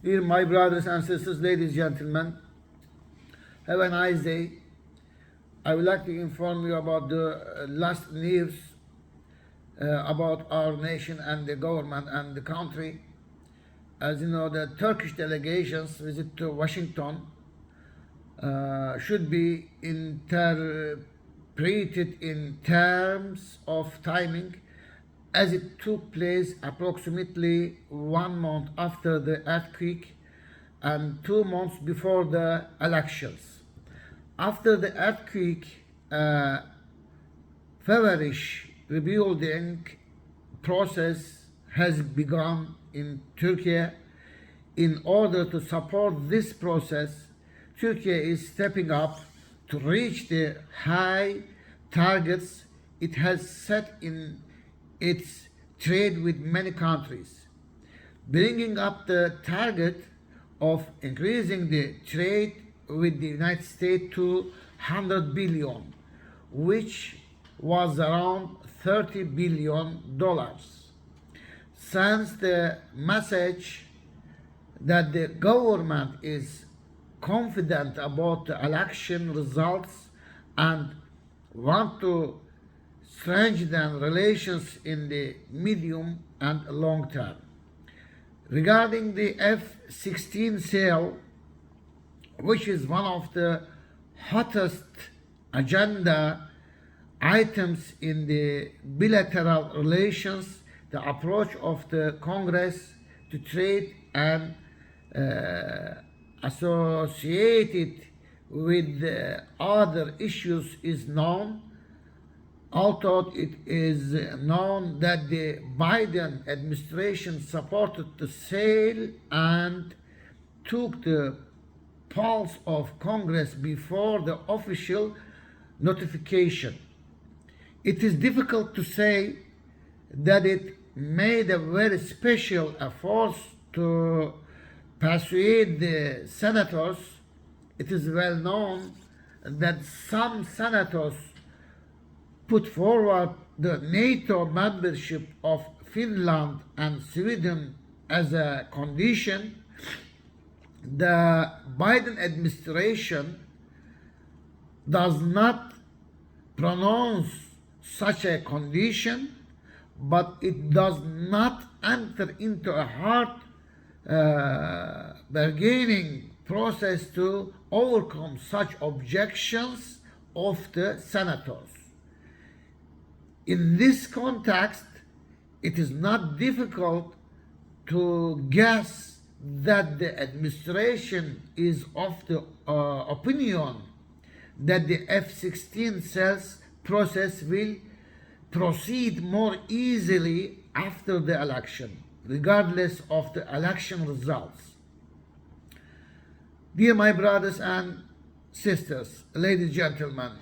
Dear my brothers and sisters, ladies and gentlemen, have a nice day. I would like to inform you about the last news about our nation and the government and the country. As you know, the Turkish delegations visit to Washington should be interpreted in terms of timing, as it took place approximately 1 month after the earthquake and 2 months before the elections. After the earthquake, feverish rebuilding process has begun in Turkey. In order to support this process, Turkey is stepping up to reach the high targets it has set in its trade with many countries, bringing up the target of increasing the trade with the United States to 100 billion, which was around $30 billion. Sends the message that the government is confident about the election results and want to strengthen relations in the medium and long term. Regarding the F-16 sale, which is one of the hottest agenda items in the bilateral relations, the approach of the Congress to trade and associated with other issues is known, although it is known that the Biden administration supported the sale and took the pulse of Congress before the official notification. It is difficult to say that it made a very special effort to persuade the senators. It is well known that some senators put forward the NATO membership of Finland and Sweden as a condition. The Biden administration does not pronounce such a condition, but it does not enter into a hard bargaining process to overcome such objections of the senators. In this context, it is not difficult to guess that the administration is of the opinion that the F-16 sales process will proceed more easily after the election, regardless of the election results. Dear my brothers and sisters, ladies and gentlemen,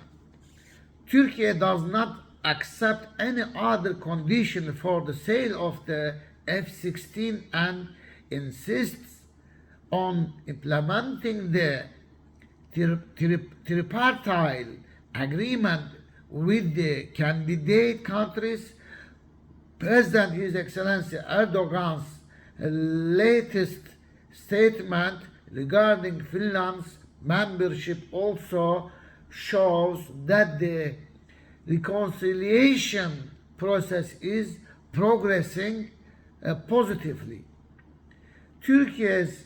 Turkey does not accept any other condition for the sale of the F-16 and insists on implementing the tripartite agreement with the candidate countries. President His Excellency Erdogan's latest statement regarding Finland's membership also shows that the reconciliation process is progressing positively. Turkey's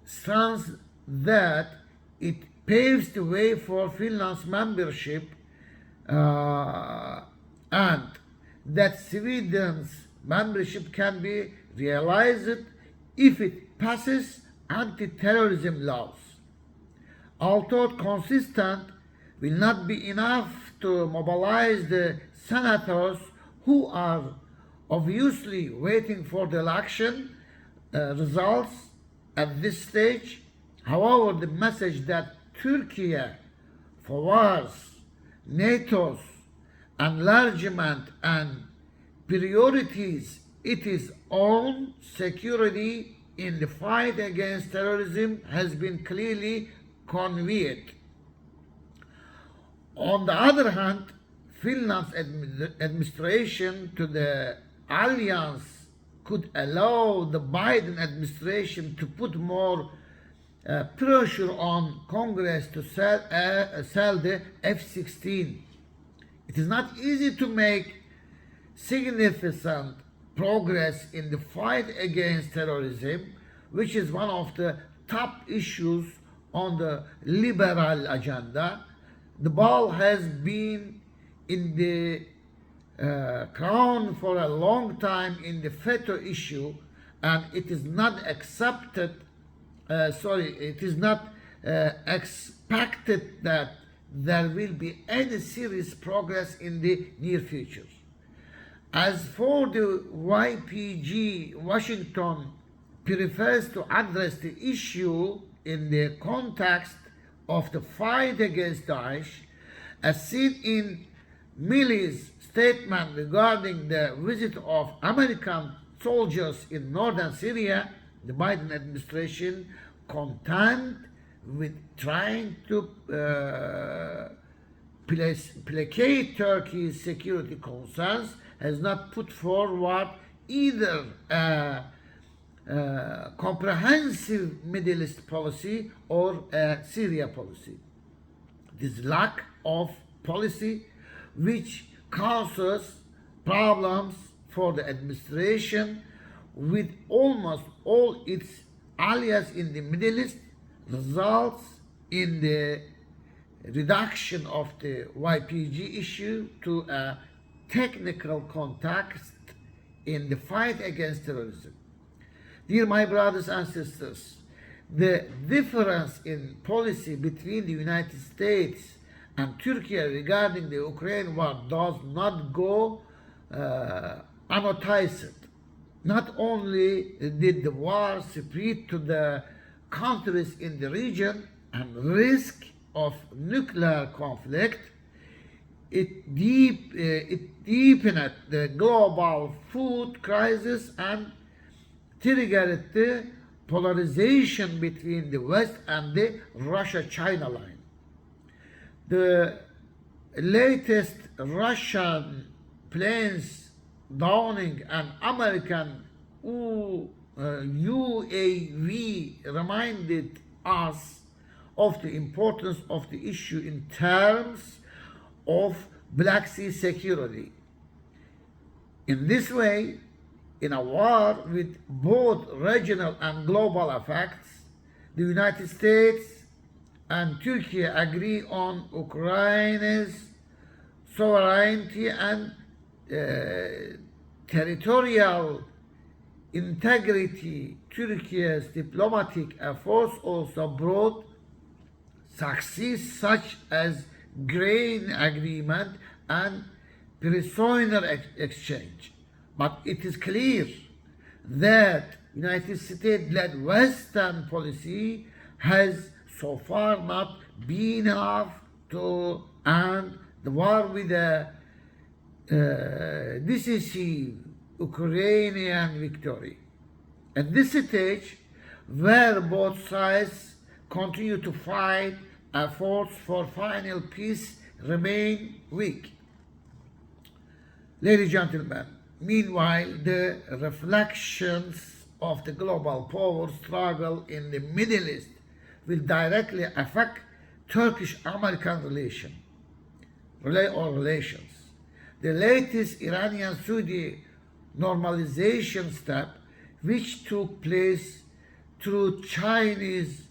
stance that it paves the way for Finland's membership and that Sweden's membership can be realized if it passes anti-terrorism laws. Although consistent, will not be enough to mobilize the senators who are obviously waiting for the election results at this stage. However, the message that Turkey forwards NATO's enlargement and priorities its own security in the fight against terrorism has been clearly conveyed. On the other hand, Finland's administration to the alliance could allow the Biden administration to put more pressure on Congress to sell the F-16. It is not easy to make significant progress in the fight against terrorism, which is one of the top issues on the liberal agenda. The ball has been in the crown for a long time in the veto issue, and it is not accepted. It is not expected that there will be any serious progress in the near future. As for the YPG, Washington prefers to address the issue in the context of the fight against Daesh, as seen in Milley's statement regarding the visit of American soldiers in northern Syria. The Biden administration, content with trying to placate Turkey's security concerns, has not put forward either a comprehensive Middle East policy or a Syria policy. This lack of policy, which causes problems for the administration with almost all its allies in the Middle East, results in the reduction of the YPG issue to a technical context in the fight against terrorism. Dear my brothers and sisters, the difference in policy between the United States and Turkey regarding the Ukraine war does not go unnoticed. Not only did the war spread to the countries in the region and risk of nuclear conflict, it deepened the global food crisis and triggered the polarization between the West and the Russia-China line. The latest Russian planes downing an American UAV reminded us of the importance of the issue in terms of Black Sea security. In this way, in a war with both regional and global effects, the United States and Turkey agree on Ukraine's sovereignty and territorial integrity. Turkey's diplomatic efforts also brought success such as grain agreement and prisoner exchange. But it is clear that United States-led Western policy has so far not been enough to end the war with a decisive Ukrainian victory. At this stage, where both sides continue to fight, efforts for final peace remain weak. Ladies and gentlemen, meanwhile, the reflections of the global power struggle in the Middle East will directly affect Turkish-American relations. The latest Iranian-Saudi normalization step, which took place through Chinese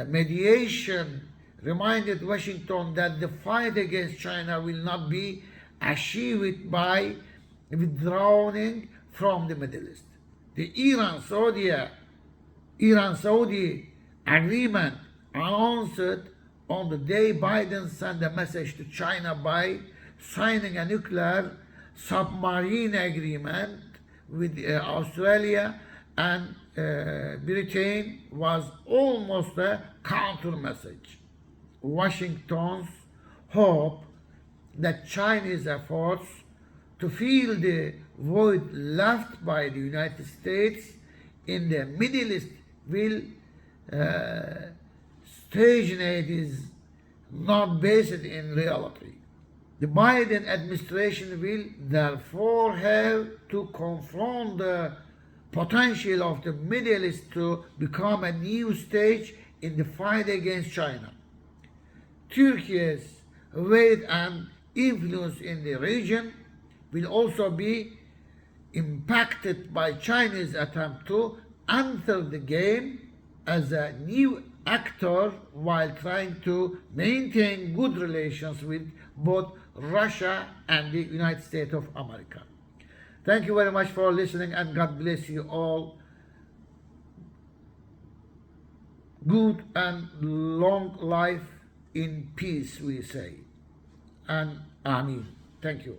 mediation, reminded Washington that the fight against China will not be achieved by withdrawing from the Middle East. The Iran-Saudi agreement announced on the day Biden sent a message to China by signing a nuclear submarine agreement with Australia and Britain was almost a counter message. Washington's hope that Chinese efforts to fill the void left by the United States in the Middle East will stagnate is not based in reality. The Biden administration will therefore have to confront the potential of the Middle East to become a new stage in the fight against China. Turkey's weight and influence in the region will also be impacted by China's attempt to enter the game as a new actor while trying to maintain good relations with both Russia and the United States of America. Thank you very much for listening, and God bless you all. Good and long life in peace, we say. And Amen. Thank you.